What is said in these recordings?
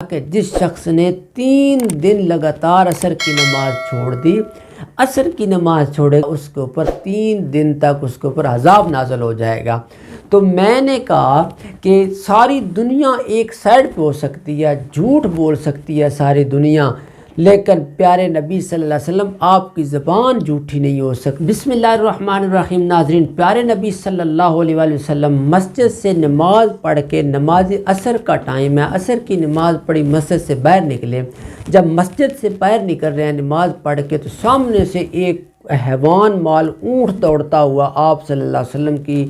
کہ جس شخص نے 3 دن لگاتار عصر کی نماز چھوڑ دی، عصر کی نماز چھوڑے اس کے اوپر 3 دن تک اس کے اوپر عذاب نازل ہو جائے گا۔ تو میں نے کہا کہ ساری دنیا ایک سائڈ پہ ہو سکتی ہے، جھوٹ بول سکتی ہے ساری دنیا، لیکن پیارے نبی صلی اللہ علیہ وسلم آپ کی زبان جھوٹی نہیں ہو سکتی۔ بسم اللہ الرحمن الرحیم۔ ناظرین، پیارے نبی صلی اللہ علیہ وآلہ وسلم مسجد سے نماز پڑھ کے، نماز عصر کا ٹائم ہے، عصر کی نماز پڑھی، مسجد سے باہر نکلے۔ جب مسجد سے باہر نکل رہے ہیں نماز پڑھ کے، تو سامنے سے ایک حیوان مال اونٹ دوڑتا ہوا آپ صلی اللہ علیہ وسلم کی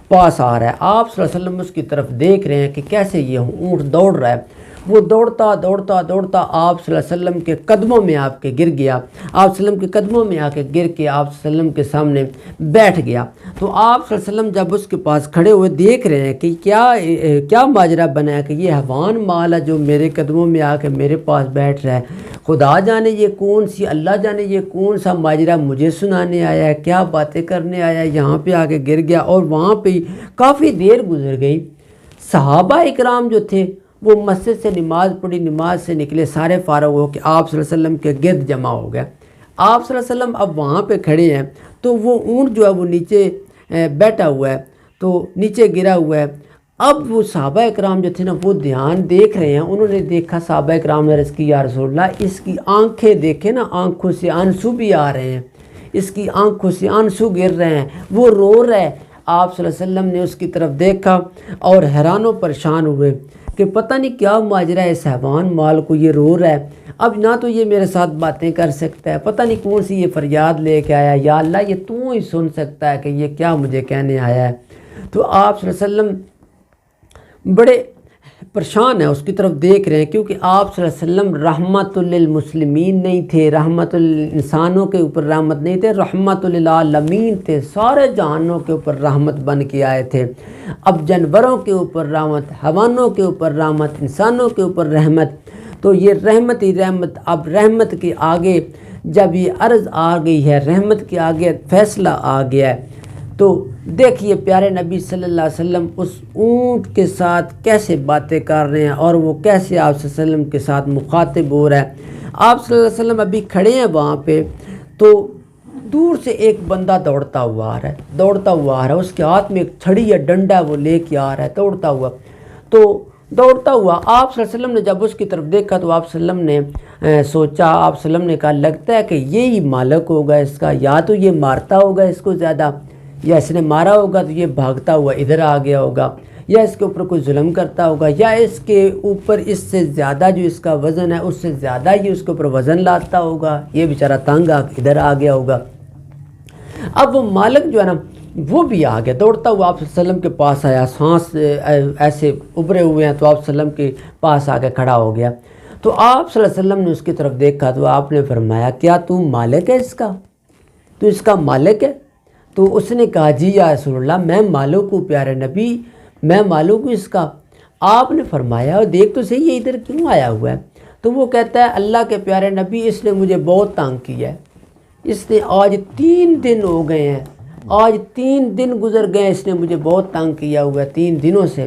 پاس آ رہا ہے۔ آپ صلی اللہ علیہ وسلم اس کی طرف دیکھ رہے ہیں کہ کیسے یہ اونٹ دوڑ رہا ہے۔ وہ دوڑتا دوڑتا دوڑتا آپ صلی اللہ علیہ وسلم کے قدموں میں آپ کے گر گیا۔ آپ صلی اللہ علیہ وسلم کے قدموں میں آ کے گر کے آپ صلی اللہ علیہ وسلم کے سامنے بیٹھ گیا۔ تو آپ صلی اللہ علیہ وسلم جب اس کے پاس کھڑے ہوئے دیکھ رہے ہیں کہ کیا ماجرا بنا ہے کہ یہ حیوان مال ہے جو میرے قدموں میں آ کے میرے پاس بیٹھ رہا ہے، خدا جانے یہ کون سی، اللہ جانے یہ کون سا ماجرا مجھے سنانے آیا ہے، کیا باتیں کرنے آیا ہے، یہاں پہ آ کے گر گیا۔ اور وہاں پہ کافی دیر گزر گئی۔ صحابہ اکرام جو تھے وہ مسجد سے نماز پڑھی، نماز سے نکلے، سارے فارغ ہو کے آپ صلی اللہ علیہ وسلم کے گرد جمع ہو گئے۔ آپ صلی اللہ علیہ وسلم اب وہاں پہ کھڑے ہیں، تو وہ اونٹ جو ہے وہ نیچے بیٹھا ہوا ہے، تو نیچے گرا ہوا ہے۔ اب وہ صحابہ اکرام جو تھے نا وہ دھیان دیکھ رہے ہیں۔ انہوں نے دیکھا، صحابہ اکرام نے عرض کی یا رسول اللہ، اس کی آنکھیں دیکھیں نا، آنکھوں سے آنسو بھی آ رہے ہیں، اس کی آنکھوں سے آنسو گر رہے ہیں، وہ رو رہا ہے۔ آپ صلی اللہ علیہ وسلم نے اس کی طرف دیکھا اور حیران و پریشان ہوئے کہ پتہ نہیں کیا ماجرا ہے، اس حیوان مال کو یہ رو رہا ہے، اب نہ تو یہ میرے ساتھ باتیں کر سکتا ہے، پتہ نہیں کون سی یہ فریاد لے کے آیا، یا اللہ یہ تو ہی سن سکتا ہے کہ یہ کیا مجھے کہنے آیا ہے۔ تو آپ صلی اللہ علیہ وسلم بڑے پریشان ہیں، اس کی طرف دیکھ رہے ہیں، کیونکہ آپ صلی اللہ علیہ وسلم رحمت للمسلمین نہیں تھے، رحمت انسانوں کے اوپر رحمت نہیں تھے، رحمت للعالمین تھے، سارے جہانوں کے اوپر رحمت بن کے آئے تھے۔ اب جانوروں کے اوپر رحمت، حیوانوں کے اوپر رحمت، انسانوں کے اوپر رحمت، تو یہ رحمت ہی رحمت۔ اب رحمت کے آگے جب یہ عرض آ گئی ہے، رحمت کے آگے فیصلہ آ گیا ہے، تو دیکھیے پیارے نبی صلی اللہ علیہ وسلم اس اونٹ کے ساتھ کیسے باتیں کر رہے ہیں، اور وہ کیسے آپ صلی اللہ علیہ وسلم کے ساتھ مخاطب ہو رہا ہے۔ آپ صلی اللہ علیہ وسلم ابھی کھڑے ہیں وہاں پہ، تو دور سے ایک بندہ دوڑتا ہوا آ رہا ہے، دوڑتا ہوا آ رہا ہے، اس کے ہاتھ میں ایک چھڑی یا ڈنڈا وہ لے کے آ رہا ہے دوڑتا ہوا۔ تو دوڑتا ہوا آپ صلی اللہ علیہ وسلم نے جب اس کی طرف دیکھا، تو آپ صلی اللہ علیہ وسلم نے سوچا، آپ صلی اللہ علیہ وسلم نے کہا لگتا ہے کہ یہی مالک ہوگا اس کا، یا تو یہ مارتا ہوگا اس کو زیادہ، یا اس نے مارا ہوگا تو یہ بھاگتا ہوا ادھر آ گیا ہوگا، یا اس کے اوپر کوئی ظلم کرتا ہوگا، یا اس کے اوپر اس سے زیادہ جو اس کا وزن ہے اس سے زیادہ یہ اس کے اوپر وزن لاتا ہوگا، یہ بیچارہ تنگ آ کے ادھر آ گیا ہوگا۔ اب وہ مالک جو ہے نا وہ بھی آ گیا دوڑتا ہوا، آپ صلی اللہ علیہ وسلم کے پاس آیا، سانس ایسے ابھرے ہوئے ہیں، تو آپ صلی اللہ علیہ وسلم کے پاس آ کے کھڑا ہو گیا۔ تو آپ صلی اللہ علیہ وسلم نے اس کی طرف دیکھا، تو آپ نے فرمایا کیا تو مالک ہے اس کا، تو اس کا مالک ہے؟ تو اس نے کہا جی یا رسول اللہ، میں مالک ہوں پیارے نبی، میں مالک ہوں اس کا۔ آپ نے فرمایا دیکھ تو صحیح یہ ادھر کیوں آیا ہوا ہے؟ تو وہ کہتا ہے اللہ کے پیارے نبی، اس نے مجھے بہت تنگ کیا ہے، اس نے آج 3 دن ہو گئے ہیں، آج 3 دن گزر گئے، اس نے مجھے بہت تنگ کیا ہوا ہے 3 دنوں سے۔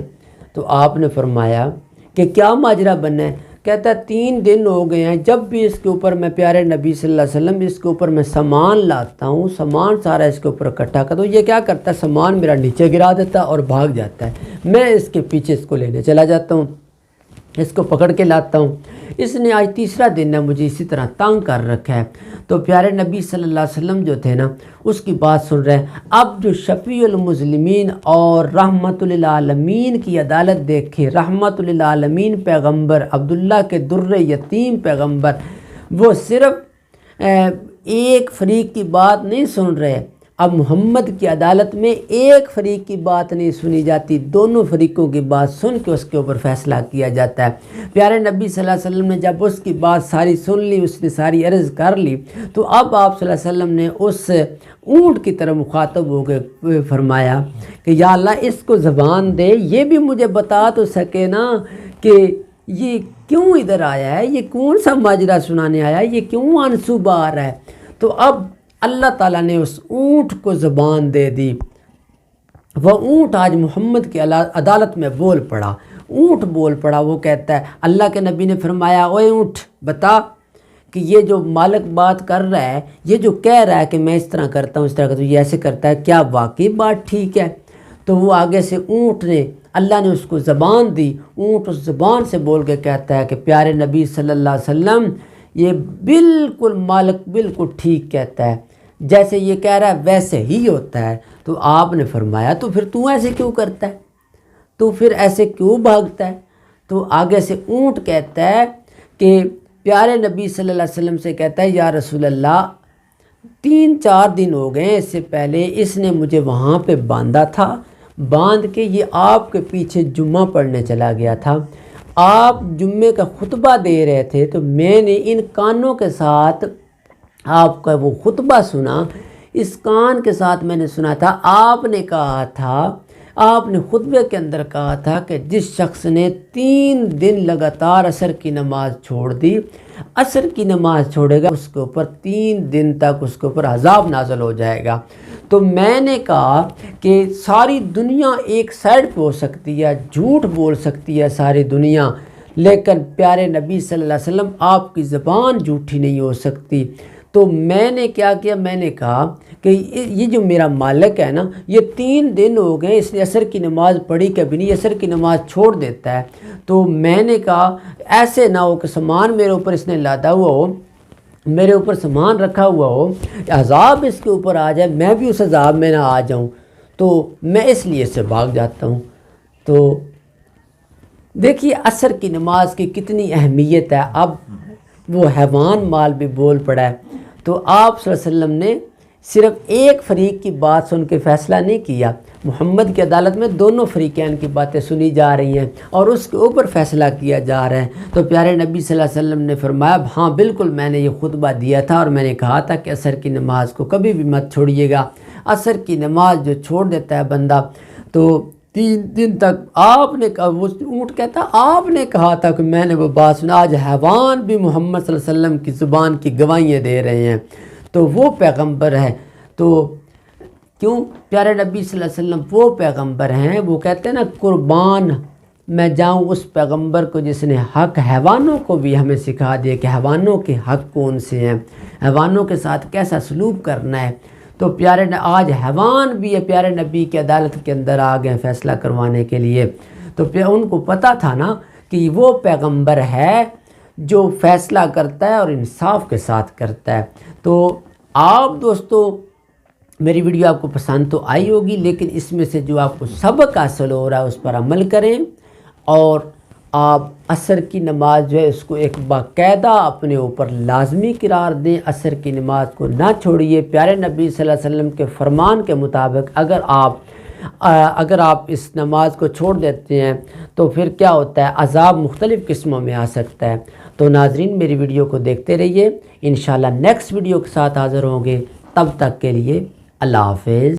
تو آپ نے فرمایا کہ کیا ماجرا بنا ہے؟ کہتا ہے 3 دن ہو گئے ہیں، جب بھی اس کے اوپر میں پیارے نبی صلی اللہ علیہ وسلم اس کے اوپر میں سامان لاتا ہوں، سامان سارا اس کے اوپر اکٹھا کرتا ہوں، یہ کیا کرتا ہے سامان میرا نیچے گرا دیتا ہے اور بھاگ جاتا ہے، میں اس کے پیچھے اس کو لینے چلا جاتا ہوں، اس کو پکڑ کے لاتا ہوں۔ اس نے آج 3را دن ہے مجھے اسی طرح تنگ کر رکھا ہے۔ تو پیارے نبی صلی اللہ علیہ وسلم جو تھے نا اس کی بات سن رہے ہیں۔ اب جو شفیع المسلمین اور رحمت للعالمین کی عدالت دیکھے، رحمت للعالمین پیغمبر عبداللہ کے در یتیم پیغمبر، وہ صرف ایک فریق کی بات نہیں سن رہے، اب محمد کی عدالت میں ایک فریق کی بات نہیں سنی جاتی، دونوں فریقوں کی بات سن کے اس کے اوپر فیصلہ کیا جاتا ہے۔ پیارے نبی صلی اللہ علیہ وسلم نے جب اس کی بات ساری سن لی، اس نے ساری عرض کر لی، تو اب آپ صلی اللہ علیہ وسلم نے اس اونٹ کی طرح مخاطب ہو کے فرمایا کہ یا اللہ اس کو زبان دے، یہ بھی مجھے بتا تو سکے نا کہ یہ کیوں ادھر آیا ہے، یہ کون سا ماجرا سنانے آیا ہے، یہ کیوں آنسو بہا رہا ہے۔ تو اب اللہ تعالیٰ نے اس اونٹ کو زبان دے دی، وہ اونٹ آج محمد کی عدالت میں بول پڑا، اونٹ بول پڑا. وہ کہتا ہے اللہ کے نبی نے فرمایا اوے اونٹ بتا کہ یہ جو مالک بات کر رہا ہے، یہ جو کہہ رہا ہے کہ میں اس طرح کرتا ہوں اس طرح کرتا ہوں، یہ ایسے کرتا ہے، کیا واقعی بات ٹھیک ہے؟ تو وہ آگے سے اونٹ نے، اللہ نے اس کو زبان دی، اونٹ اس زبان سے بول کے کہتا ہے کہ پیارے نبی صلی اللہ علیہ وسلم یہ بالکل مالک بالکل ٹھیک کہتا ہے، جیسے یہ کہہ رہا ہے ویسے ہی ہوتا ہے. تو آپ نے فرمایا تو پھر تو ایسے کیوں کرتا ہے، تو پھر ایسے کیوں بھاگتا ہے؟ تو آگے سے اونٹ کہتا ہے کہ پیارے نبی صلی اللہ علیہ وسلم سے کہتا ہے یا رسول اللہ 3-4 دن ہو گئے، اس سے پہلے اس نے مجھے وہاں پہ باندھا تھا، باندھ کے یہ آپ کے پیچھے جمعہ پڑھنے چلا گیا تھا، آپ جمعے کا خطبہ دے رہے تھے تو میں نے ان کانوں کے ساتھ آپ کا وہ خطبہ سنا، اس کان کے ساتھ میں نے سنا تھا آپ نے کہا تھا، آپ نے خطبے کے اندر کہا تھا کہ جس شخص نے 3 دن لگاتار عصر کی نماز چھوڑ دی، عصر کی نماز چھوڑے گا اس کے اوپر 3 دن تک اس کے اوپر عذاب نازل ہو جائے گا. تو میں نے کہا کہ ساری دنیا ایک سائڈ پہ ہو سکتی ہے، جھوٹ بول سکتی ہے ساری دنیا، لیکن پیارے نبی صلی اللہ علیہ وسلم آپ کی زبان جھوٹی نہیں ہو سکتی. تو میں نے کیا کیا، میں نے کہا کہ یہ جو میرا مالک ہے نا، یہ 3 دن ہو گئے اس نے عصر کی نماز پڑھی کبھی نہیں، عصر کی نماز چھوڑ دیتا ہے. تو میں نے کہا ایسے نہ ہو کہ سامان میرے اوپر اس نے لادا ہوا ہو، میرے اوپر سامان رکھا ہوا ہو، عذاب اس کے اوپر آ جائے، میں بھی اس عذاب میں نہ آ جاؤں، تو میں اس لیے سے بھاگ جاتا ہوں. تو دیکھیے عصر کی نماز کی کتنی اہمیت ہے. اب وہ حیوان مال بھی بول پڑا ہے، تو آپ صلی اللہ علیہ وسلم نے صرف ایک فریق کی بات سن کے فیصلہ نہیں کیا، محمد کی عدالت میں دونوں فریقین کی باتیں سنی جا رہی ہیں اور اس کے اوپر فیصلہ کیا جا رہا ہے. تو پیارے نبی صلی اللہ علیہ وسلم نے فرمایا ہاں بالکل میں نے یہ خطبہ دیا تھا اور میں نے کہا تھا کہ عصر کی نماز کو کبھی بھی مت چھوڑیے گا. عصر کی نماز جو چھوڑ دیتا ہے بندہ تو 3 دن تک، آپ نے کہا، وہ اونٹ کہتا آپ نے کہا تھا کہ میں نے وہ بات سنا. آج حیوان بھی محمد صلی اللہ علیہ وسلم کی زبان کی گواہیاں دے رہے ہیں، تو وہ پیغمبر ہے. تو کیوں پیارے نبی صلی اللہ علیہ وسلم وہ پیغمبر ہیں، وہ کہتے ہیں نا قربان میں جاؤں اس پیغمبر کو جس نے حق حیوانوں کو بھی ہمیں سکھا دیا کہ حیوانوں کے حق کون سے ہیں، حیوانوں کے ساتھ کیسا سلوک کرنا ہے. تو آج حیوان بھی پیارے نبی کی عدالت کے اندر آ گئے فیصلہ کروانے کے لیے. تو ان کو پتہ تھا نا کہ وہ پیغمبر ہے جو فیصلہ کرتا ہے اور انصاف کے ساتھ کرتا ہے. تو آپ دوستو میری ویڈیو آپ کو پسند تو آئی ہوگی، لیکن اس میں سے جو آپ کو سبق حاصل ہو رہا ہے اس پر عمل کریں اور آپ عصر کی نماز جو ہے اس کو ایک باقاعدہ اپنے اوپر لازمی قرار دیں. عصر کی نماز کو نہ چھوڑیے. پیارے نبی صلی اللہ علیہ وسلم کے فرمان کے مطابق اگر آپ اس نماز کو چھوڑ دیتے ہیں تو پھر کیا ہوتا ہے، عذاب مختلف قسموں میں آ سکتا ہے. تو ناظرین میری ویڈیو کو دیکھتے رہیے، انشاءاللہ نیکسٹ ویڈیو کے ساتھ حاضر ہوں گے. تب تک کے لیے اللہ حافظ.